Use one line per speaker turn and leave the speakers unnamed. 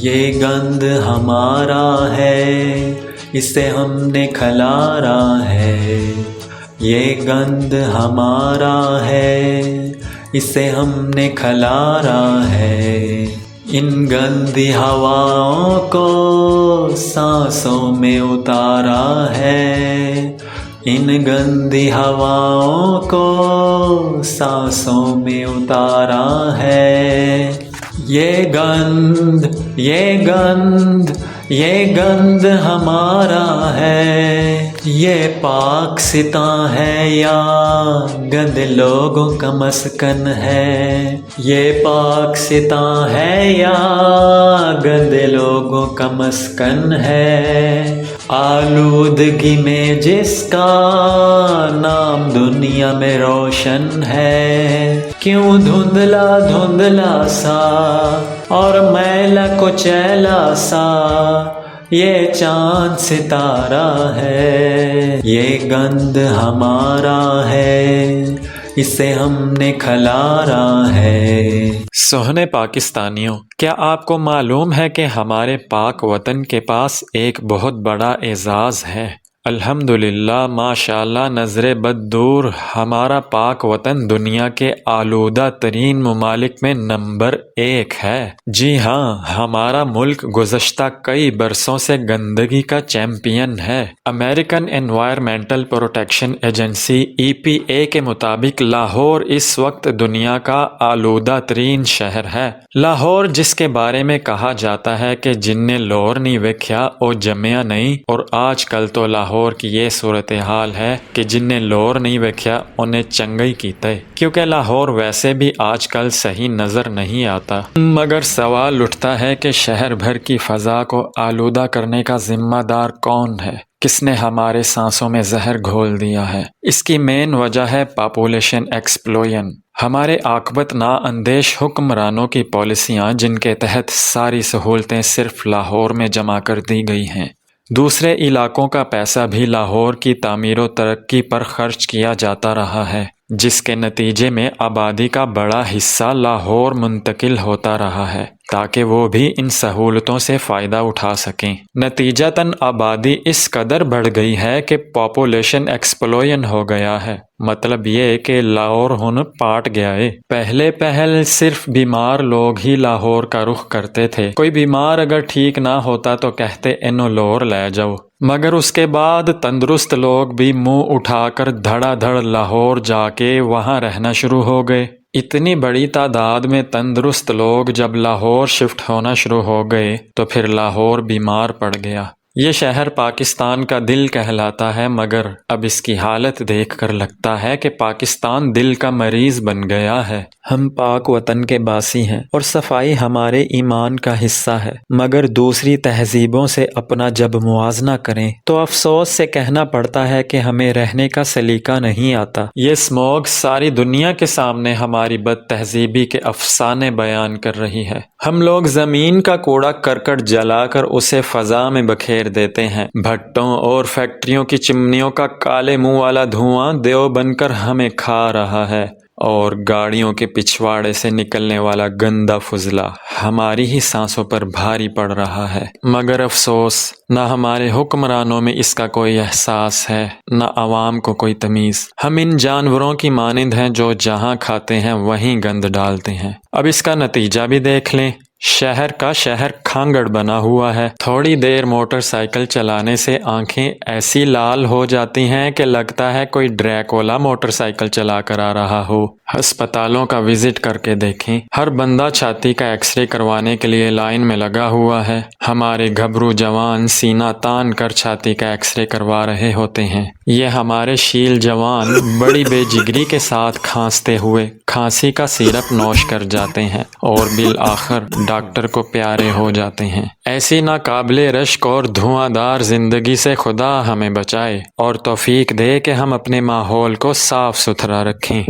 یہ گند ہمارا ہے، اسے ہم نے کھلارا ہے۔ یہ گند ہمارا ہے، اسے ہم نے کھلارا ہے۔ ان گندی ہواؤں کو سانسوں میں اتارا ہے۔ ان گندی ہواؤں کو سانسوں میں اتارا ہے۔ یہ گند ہمارا ہے۔ یہ پاک ستاں ہے یا گندے لوگوں کا مسکن ہے؟ یہ پاک ستاں ہے یا گندے لوگوں کا مسکن ہے؟ آلودگی میں جس کا نام دنیا میں روشن ہے، کیوں دھندلا دھندلا سا اور میلا کچیلا سا یہ چاند ستارہ ہے۔ یہ گند ہمارا ہے، اسے ہم نے کھلارا ہے۔
سہنے پاکستانیوں، کیا آپ کو معلوم ہے کہ ہمارے پاک وطن کے پاس ایک بہت بڑا اعزاز ہے؟ الحمدللہ، ماشاءاللہ، نظر بد دور، ہمارا پاک وطن دنیا کے آلودہ ترین ممالک میں نمبر 1 ہے۔ جی ہاں، ہمارا ملک گزشتہ کئی برسوں سے گندگی کا چیمپئن ہے۔ American environmental protection agency EPA کے مطابق لاہور اس وقت دنیا کا آلودہ ترین شہر ہے۔ لاہور، جس کے بارے میں کہا جاتا ہے کہ جن نے لور نہیں ویکھیا او جمیا نہیں، اور آج کل تو لاہور کی یہ صورتحال ہے کہ جن نے لور نہیں ویکھیا انہیں چنگئی کیتا ہے، کیونکہ لاہور ویسے بھی آج کل صحیح نظر نہیں آتا۔ مگر سوال اٹھتا ہے کہ شہر بھر کی فضا کو آلودہ کرنے کا ذمہ دار کون ہے؟ کس نے ہمارے سانسوں میں زہر گھول دیا ہے؟ اس کی مین وجہ ہے پاپولیشن ایکسپلوژن۔ ہمارے عاقبت نا اندیش حکمرانوں کی پالیسیاں، جن کے تحت ساری سہولتیں صرف لاہور میں جمع کر دی گئی ہیں۔ دوسرے علاقوں کا پیسہ بھی لاہور کی تعمیر و ترقی پر خرچ کیا جاتا رہا ہے، جس کے نتیجے میں آبادی کا بڑا حصہ لاہور منتقل ہوتا رہا ہے تاکہ وہ بھی ان سہولتوں سے فائدہ اٹھا سکیں۔ نتیجتاً آبادی اس قدر بڑھ گئی ہے کہ پاپولیشن ایکسپلوژن ہو گیا ہے۔ مطلب یہ کہ لاہور ہن پاٹ گیا ہے۔ پہلے صرف بیمار لوگ ہی لاہور کا رخ کرتے تھے۔ کوئی بیمار اگر ٹھیک نہ ہوتا تو کہتے انو لاہور لے جاؤ، مگر اس کے بعد تندرست لوگ بھی منہ اٹھا کر دھڑا دھڑ لاہور جا کے وہاں رہنا شروع ہو گئے۔ اتنی بڑی تعداد میں تندرست لوگ جب لاہور شفٹ ہونا شروع ہو گئے تو پھر لاہور بیمار پڑ گیا۔ یہ شہر پاکستان کا دل کہلاتا ہے، مگر اب اس کی حالت دیکھ کر لگتا ہے کہ پاکستان دل کا مریض بن گیا ہے۔ ہم پاک وطن کے باسی ہیں اور صفائی ہمارے ایمان کا حصہ ہے، مگر دوسری تہذیبوں سے اپنا جب موازنہ کریں تو افسوس سے کہنا پڑتا ہے کہ ہمیں رہنے کا سلیقہ نہیں آتا۔ یہ اسموگ ساری دنیا کے سامنے ہماری بد تہذیبی کے افسانے بیان کر رہی ہے۔ ہم لوگ زمین کا کوڑا کرکٹ جلا کر اسے فضا میں بکھیر دیتے ہیں۔ بھٹوں اور فیکٹریوں کی چمنیوں کا کالے منہ والا دھواں دیو بن کر ہمیں کھا رہا ہے، اور گاڑیوں کے پچھواڑے سے نکلنے والا گندا فضلہ ہماری ہی سانسوں پر بھاری پڑ رہا ہے۔ مگر افسوس، نہ ہمارے حکمرانوں میں اس کا کوئی احساس ہے، نہ عوام کو کوئی تمیز۔ ہم ان جانوروں کی مانند ہیں جو جہاں کھاتے ہیں وہیں گند ڈالتے ہیں۔ اب اس کا نتیجہ بھی دیکھ لیں۔ شہر کا شہر کھانگڑ بنا ہوا ہے۔ تھوڑی دیر موٹر سائیکل چلانے سے آنکھیں ایسی لال ہو جاتی ہیں کہ لگتا ہے کوئی ڈریکولا موٹر سائیکل چلا کر آ رہا ہو۔ ہسپتالوں کا وزٹ کر کے دیکھیں، ہر بندہ چھاتی کا ایکس رے کروانے کے لیے لائن میں لگا ہوا ہے۔ ہمارے گھبرو جوان سینہ تان کر چھاتی کا ایکس رے کروا رہے ہوتے ہیں۔ یہ ہمارے شیل جوان بڑی بے جگری کے ساتھ کھانستے ہوئے کھانسی کا سیرپ نوش کر جاتے ہیں اور بالآخر ڈاکٹر کو پیارے ہو جاتے ہیں۔ ایسی ناقابل رشک اور دھواں دار زندگی سے خدا ہمیں بچائے اور توفیق دے کہ ہم اپنے ماحول کو صاف ستھرا رکھیں۔